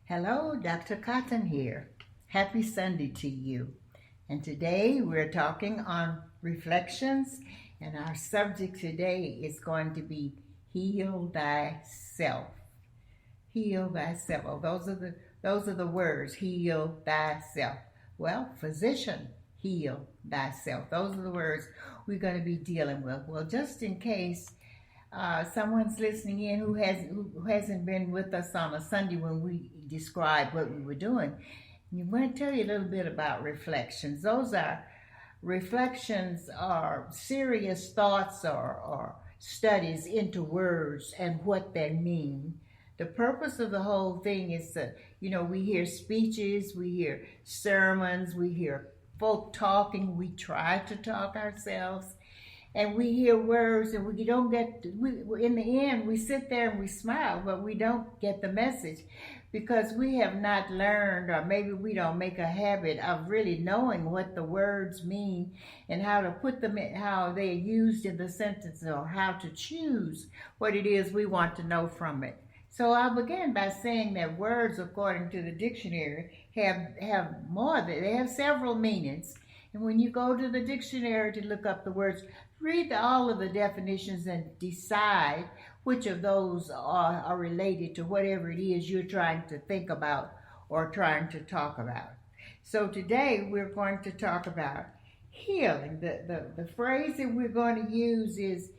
Hello, Dr. Cotton here. Happy Sunday to you. And today we're talking on reflections, and our subject today is going to be heal thyself. Heal thyself. Oh, those are the words. Heal thyself. Well, physician, heal thyself. Those are the words we're going to be dealing with. Well, just in case someone's listening in who hasn't been with us on a Sunday when we described what we were doing, I'm going to tell you a little bit about reflections. Reflections are serious thoughts or studies into words and what they mean. The purpose of the whole thing is we hear speeches, we hear sermons, we hear folk talking, we try to talk ourselves, and we hear words and we don't get, in the end, we sit there and we smile, but we don't get the message because we have not learned, or maybe we don't make a habit of really knowing what the words mean and how to put them in, how they're used in the sentence, or how to choose what it is we want to know from it. So I'll begin by saying that words, according to the dictionary, they have several meanings. And when you go to the dictionary to look up the words, read all of the definitions and decide which of those are related to whatever it is you're trying to think about or trying to talk about. So today we're going to talk about healing. The phrase that we're going to use is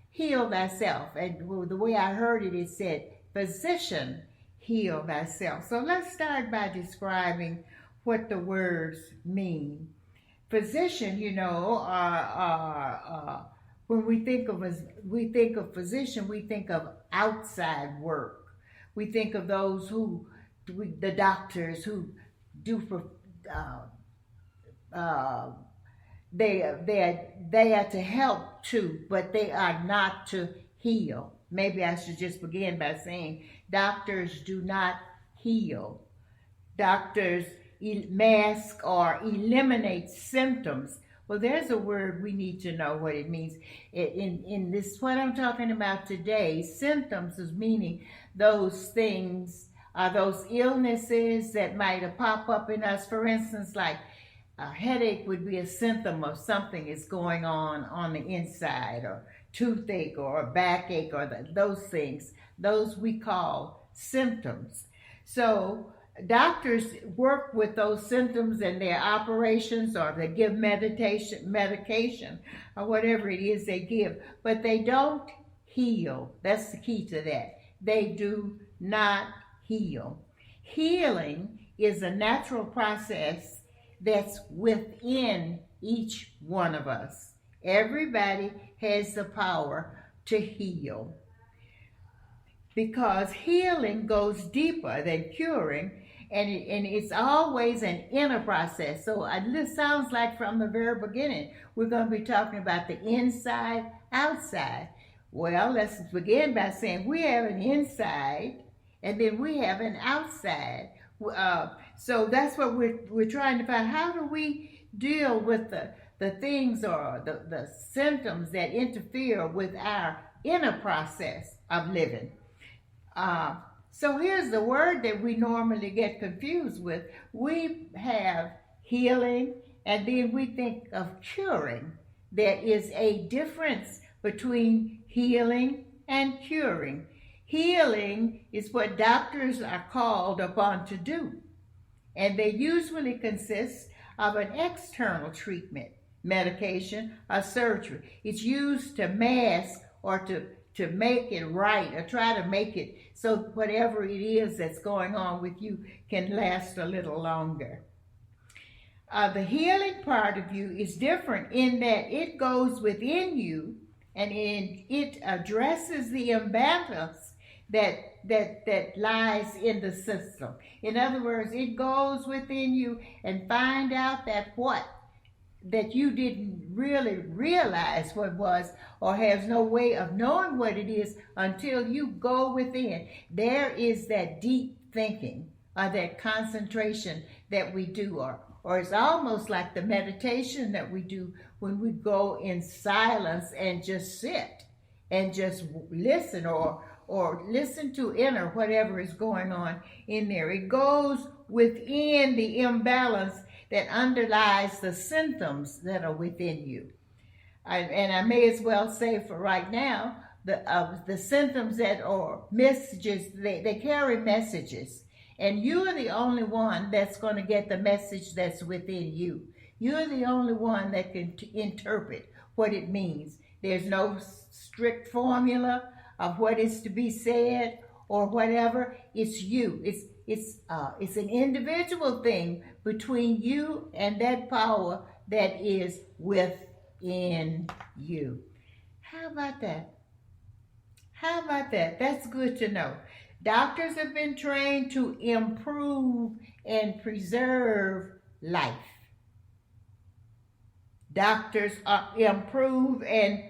heal thyself. And the way I heard it, it said, physician, heal thyself. So let's start by describing what the words mean. Physician, when we think of physician, we think of outside work. We think of those the doctors who do they are to help too, but they are not to heal. Maybe I should just begin by saying doctors do not heal. Doctors mask or eliminate symptoms. Well, there's a word we need to know what it means. In this, what I'm talking about today, symptoms is meaning those things, those illnesses that might pop up in us. For instance, like a headache would be a symptom of something is going on the inside, or toothache or a backache, or those things. Those we call symptoms. So doctors work with those symptoms and their operations, or they give medication, or whatever it is they give, but they don't heal. That's the key to that. They do not heal. Healing is a natural process that's within each one of us. Everybody has the power to heal, because healing goes deeper than curing, and it's always an inner process. So this sounds like from the very beginning, we're going to be talking about the inside, outside. Well, let's begin by saying we have an inside, and then we have an outside. So that's what we're trying to find. How do we deal with the things or the symptoms that interfere with our inner process of living? So here's the word that we normally get confused with. We have healing, and then we think of curing. There is a difference between healing and curing. Healing is what doctors are called upon to do, and they usually consist of an external treatment, medication, or surgery. It's used to mask or to make it right, or try to make it so whatever it is that's going on with you can last a little longer. The healing part of you is different in that it goes within you, and it addresses the imbalance that lies in the system. In other words, it goes within you and find out that you didn't really realize what was, or has no way of knowing what it is until you go within. There is that deep thinking, or that concentration that we do, or it's almost like the meditation that we do when we go in silence and just sit and just listen, or or listen to inner whatever is going on in there. It goes within the imbalance that underlies the symptoms that are within you. And I may as well say for right now, the symptoms that are messages, they carry messages. And you are the only one that's going to get the message that's within you. You're the only one that can interpret what it means. There's no strict formula of what is to be said or whatever. It's you. It's an individual thing between you and that power that is within you. How about that? How about that? That's good to know. Doctors have been trained to improve and preserve life. Doctors improve and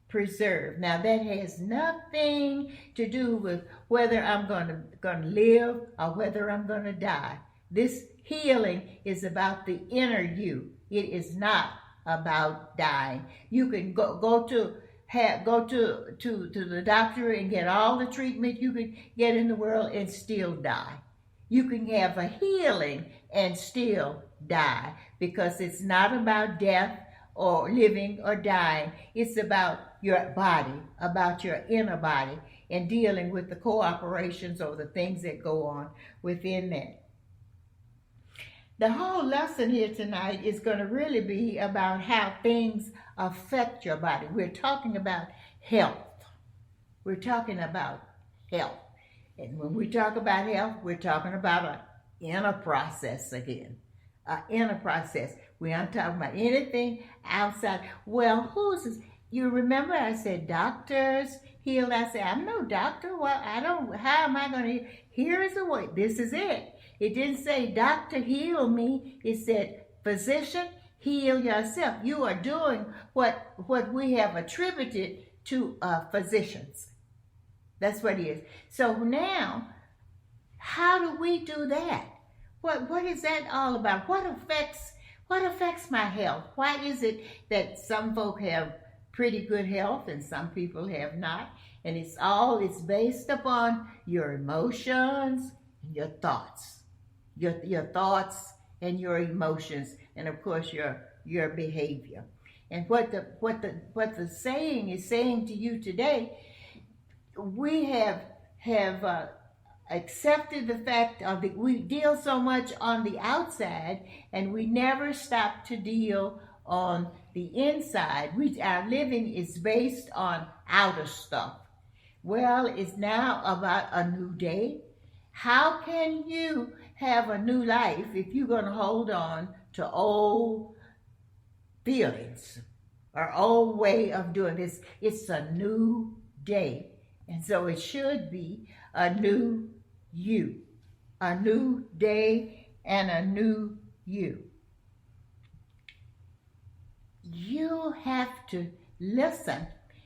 preserve. Now that has nothing to do with whether I'm going to live or whether I'm going to die. This healing is about the inner you. It is not about dying. You can go to the doctor and get all the treatment you can get in the world and still die. You can have a healing and still die, because it's not about death or living or dying. It's about your body, about your inner body, and dealing with the cooperations or the things that go on within that. The whole lesson here tonight is going to really be about how things affect your body. We're talking about health. We're talking about health. And when we talk about health, we're talking about an inner process again. An inner process. We aren't talking about anything outside. Well, who's this? You remember I said doctors heal. I said, I'm no doctor. Well, how am I going to heal? Here is the way. This is it. It didn't say, doctor, heal me. It said, physician, heal yourself. You are doing what we have attributed to physicians. That's what it is. So now, how do we do that? What is that all about? What affects my health? Why is it that some folk have pretty good health and some people have not? And it's based upon your emotions, your thoughts. Your thoughts and your emotions, and of course your behavior. And what the saying is saying to you today, we have accepted the fact of that we deal so much on the outside, and we never stop to deal on the inside. Our living is based on outer stuff. Well, it's now about a new day. How can you have a new life if you're going to hold on to old feelings or old way of doing this? It's a new day. And so it should be a new you. A new day and a new you. You have to listen.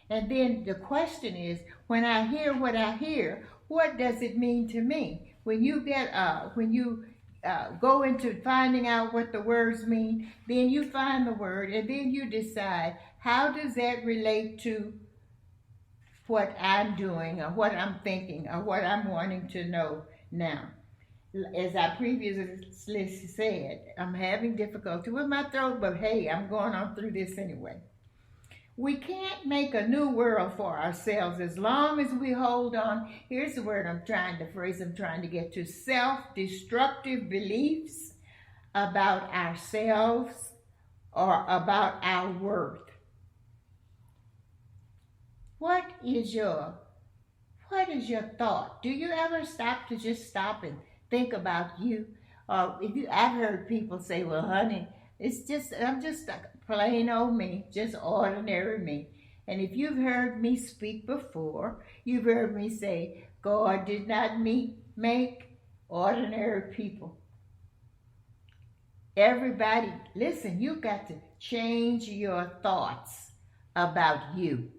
And then the question is, when I hear what I hear, what does it mean to me? When you go into finding out what the words mean, then you find the word, and then you decide, how does that relate to what I'm doing or what I'm thinking or what I'm wanting to know now? As I previously said, I'm having difficulty with my throat, but hey, I'm going on through this anyway. We can't make a new world for ourselves as long as we hold on. Here's the word the phrase I'm trying to get to. Self-destructive beliefs about ourselves or about our worth. What is your thought? Do you ever stop and think about you? I've heard people say, well, honey, I'm just plain old me, just ordinary me. And if you've heard me speak before, you've heard me say, God did not make ordinary people. Everybody, listen, you've got to change your thoughts about you,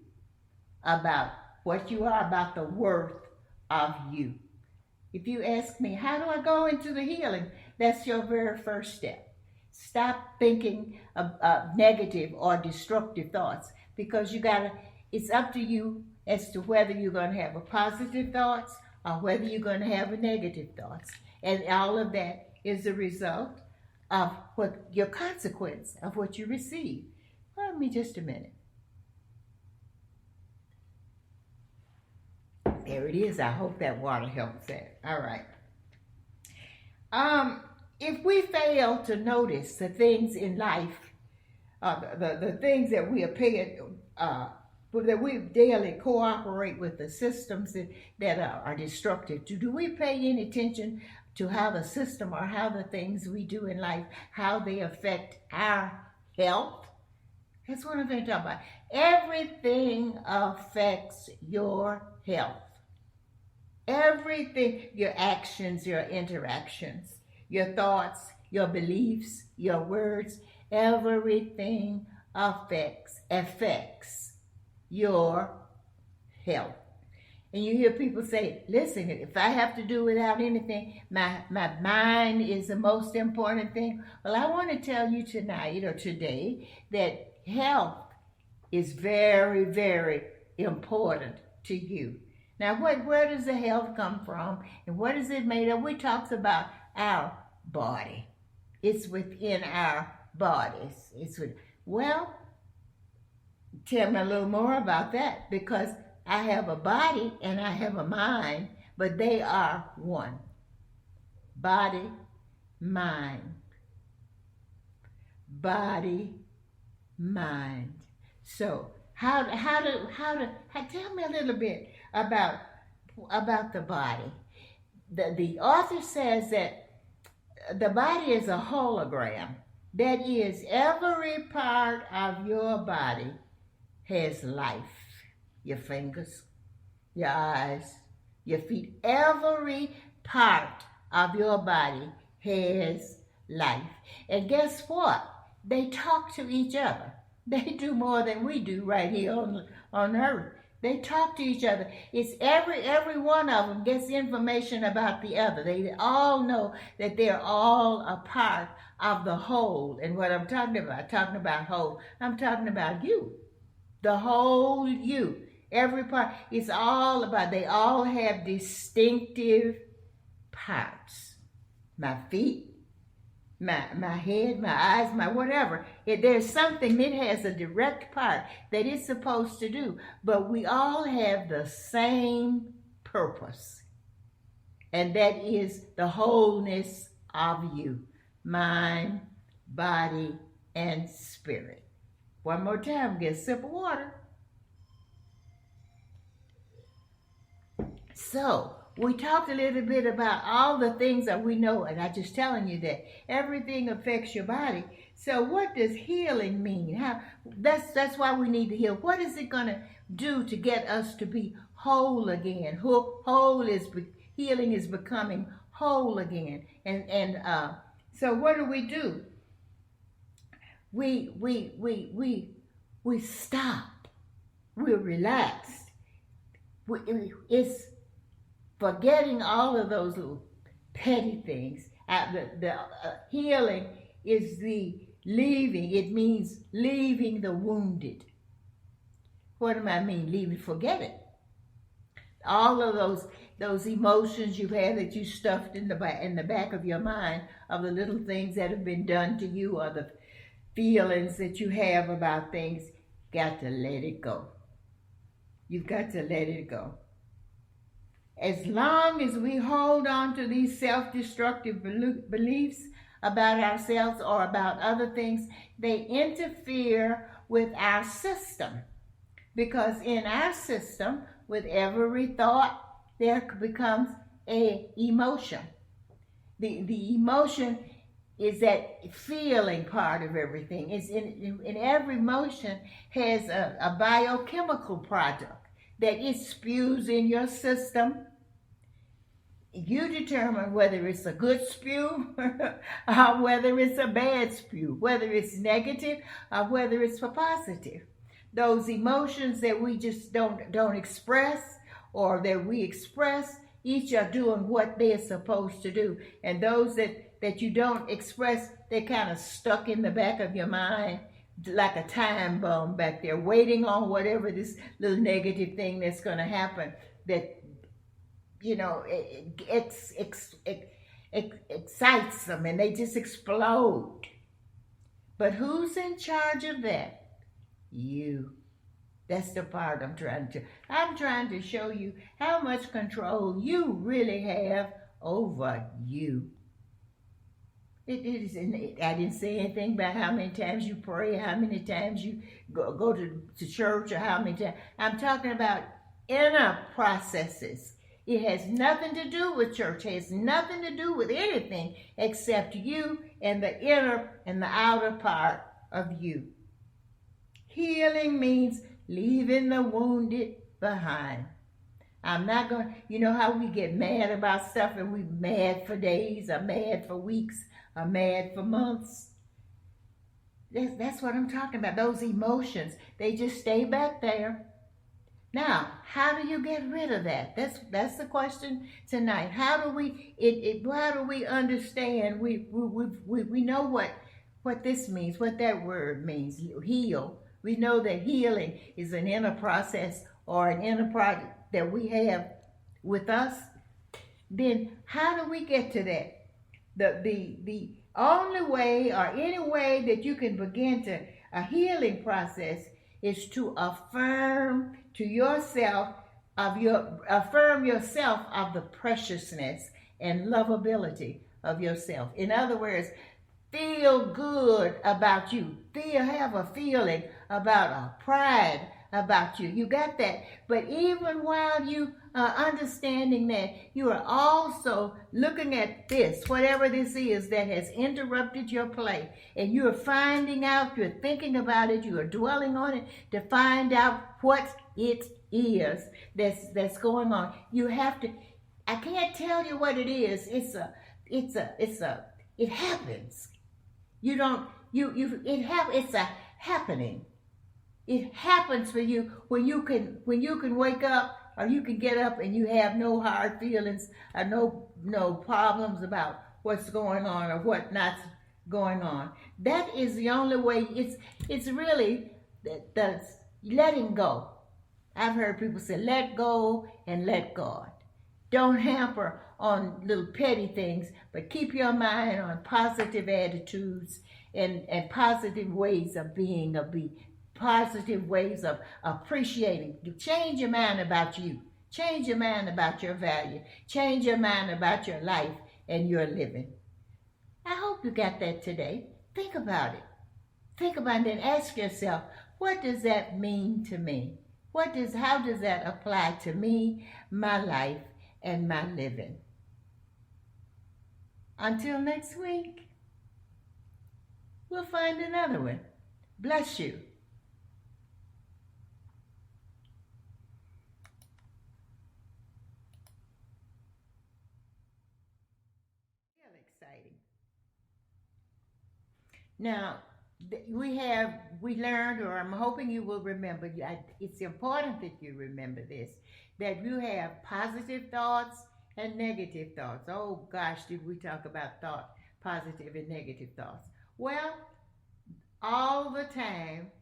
about what you are, about the worth of you. If you ask me, how do I go into the healing? That's your very first step. Stop thinking of negative or destructive thoughts, because it's up to you as to whether you're going to have a positive thoughts or whether you're going to have a negative thoughts. And all of that is a result of what your consequence of what you receive. Hold me just a minute. There it is. I hope that water helps that. All right. If we fail to notice the things in life, the things that we are paying, that we daily cooperate with the systems that are destructive, do we pay any attention to how the system or how the things we do in life, how they affect our health? That's what I'm going to talk about. Everything affects your health. Everything, your actions, your interactions, your thoughts, your beliefs, your words, everything affects your health. And you hear people say, listen, if I have to do without anything, my mind is the most important thing. Well, I want to tell you tonight or today that health is very, very important to you. Now, where does the health come from and what is it made of? We talked about our body. It's within our bodies. Well, tell me a little more about that, because I have a body and I have a mind, but they are one. Body, mind. Body, mind. So, how tell me a little bit about the body. The author says that the body is a hologram. That is, every part of your body has life. Your fingers, your eyes, your feet. Every part of your body has life. And guess what? They talk to each other. They do more than we do right here on earth. They talk to each other. It's every one of them gets information about the other. They all know that they're all a part of the whole. And what I'm talking about whole, I'm talking about you. The whole you. Every part. It's all about, they all have distinctive parts. My feet, my head, my eyes, my whatever. There's something that has a direct part that it's supposed to do, but we all have the same purpose, and that is the wholeness of you, mind, body, and spirit. One more time, get a sip of water. So, we talked a little bit about all the things that we know, and I'm just telling you that everything affects your body. So what does healing mean? That's why we need to heal. What is it going to do to get us to be whole again? Healing is becoming whole again. And so what do? We stop. We're relaxed. It's forgetting all of those little petty things. Healing is the leaving. It means leaving the wounded. What do I mean? Leaving, forget it. All of those emotions you've had that you stuffed in the back of your mind, of the little things that have been done to you, or the feelings that you have about things, got to let it go. You've got to let it go. As long as we hold on to these self-destructive beliefs about ourselves or about other things, they interfere with our system. Because in our system, with every thought, there becomes an emotion. The emotion is that feeling part of everything. It's in every emotion has a biochemical product that it spews in your system. You determine whether it's a good spew or whether it's a bad spew, whether it's negative or whether it's positive. Those emotions that we just don't express, or that we express, each are doing what they're supposed to do. And those that you don't express, they're kind of stuck in the back of your mind, like a time bomb back there, waiting on whatever this little negative thing that's going to happen. That it excites them, and they just explode. But who's in charge of that? You. That's the part I'm trying to show you how much control you really have over you. It is. I didn't say anything about how many times you pray, how many times you go to church, or how many times. I'm talking about inner processes. It has nothing to do with church. It has nothing to do with anything except you and the inner and the outer part of you. Healing means leaving the wounded behind. I'm not going to, you know how we get mad about stuff and we mad for days, or mad for weeks, or mad for months. That's what I'm talking about. Those emotions, they just stay back there. Now, how do you get rid of that? That's the question tonight. How do we understand? We know what this means, what that word means. Heal. We know that healing is an inner process, or an inner product that we have with us. Then how do we get to that? The only way, or any way that you can begin to a healing process, is to affirm yourself of the preciousness and lovability of yourself. In other words, feel good about you. Have a feeling about a pride about you. You got that. But even while you are understanding that, you are also looking at this, whatever this is that has interrupted your play, and you're finding out, you're thinking about it, you are dwelling on it to find out what it is that's going on. You have to. I can't tell you what it is. It happens. You don't. It's a happening. It happens for you when you can wake up, or you can get up and you have no hard feelings, or no problems about what's going on or what not going on. That is the only way. It's really the letting go. I've heard people say, let go and let God. Don't hamper on little petty things, but keep your mind on positive attitudes and positive ways of being, positive ways of appreciating. Change your mind about you. Change your mind about your value. Change your mind about your life and your living. I hope you got that today. Think about it. Think about it and ask yourself, what does that mean to me? How does that apply to me, my life, and my living? Until next week, we'll find another one. Bless you. Real exciting. Now, we learned, or I'm hoping you will remember, it's important that you remember this, that you have positive thoughts and negative thoughts. Oh gosh, did we talk about positive and negative thoughts? Well, all the time,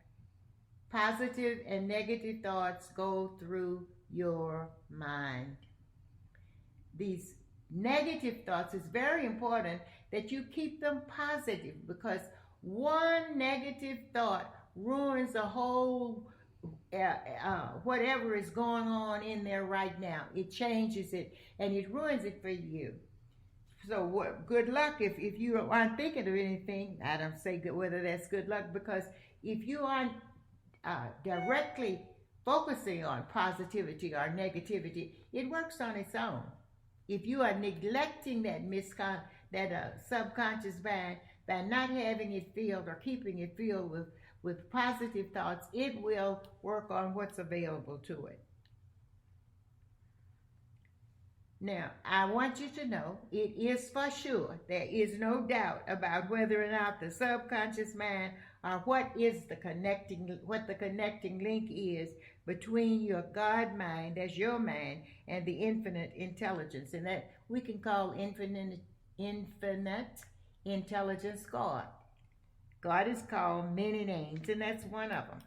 positive and negative thoughts go through your mind. These negative thoughts, it's very important that you keep them positive, because one negative thought ruins the whole whatever is going on in there right now. It changes it, and it ruins it for you. So good luck if you aren't thinking of anything. I don't say whether that's good luck, because if you aren't directly focusing on positivity or negativity, it works on its own. If you are neglecting that subconscious mind by not having it filled or keeping it filled with positive thoughts, it will work on what's available to it. Now, I want you to know, it is for sure, there is no doubt about whether or not the subconscious mind, or what the connecting link is between your God mind, that's your mind, and the infinite intelligence, and that we can call infinite intelligence God. God is called many names, and that's one of them.